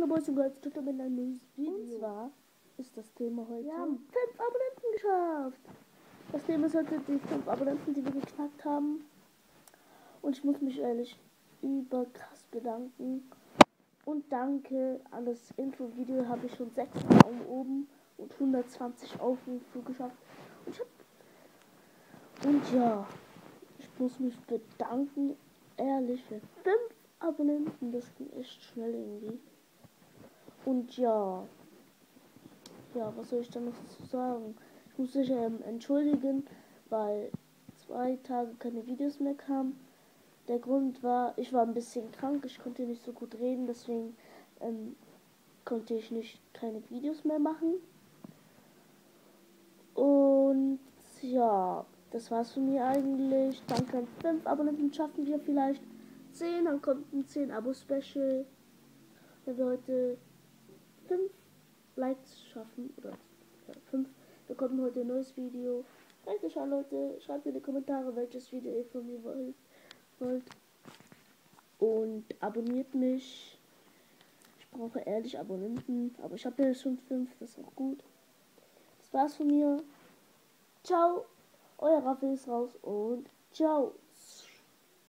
Hallo Boys und Girls, tut mit einem neues Video. Und zwar ist das Thema heute. Wir haben 5 Abonnenten geschafft. Das Thema ist heute die 5 Abonnenten, die wir geknackt haben. Und ich muss mich ehrlich überkrass bedanken. Und danke an das Intro-Video habe ich schon 6 Daumen oben und 120 Aufrufe geschafft. Und ja, ich muss mich bedanken, ehrlich, für 5 Abonnenten. Das ging echt schnell irgendwie. Und ja, was soll ich da noch zu sagen? Ich muss mich entschuldigen, weil 2 Tage keine Videos mehr kamen. Der Grund war, ich war ein bisschen krank, ich konnte nicht so gut reden, deswegen konnte ich nicht keine Videos mehr machen. Und ja, das war's von mir eigentlich. Danke an 5 Abonnenten schaffen wir vielleicht 10, dann kommt ein 10 Abo-Special. Wenn wir heute 5 Likes schaffen, oder 5, bekommen heute ein neues Video. Schreibt euch an, Leute, schreibt mir in die Kommentare, welches Video ihr von mir wollt. Und abonniert mich. Ich brauche ehrlich Abonnenten, aber ich habe ja schon 5, das ist auch gut. Das war's von mir. Ciao, euer Raffi ist raus und ciao.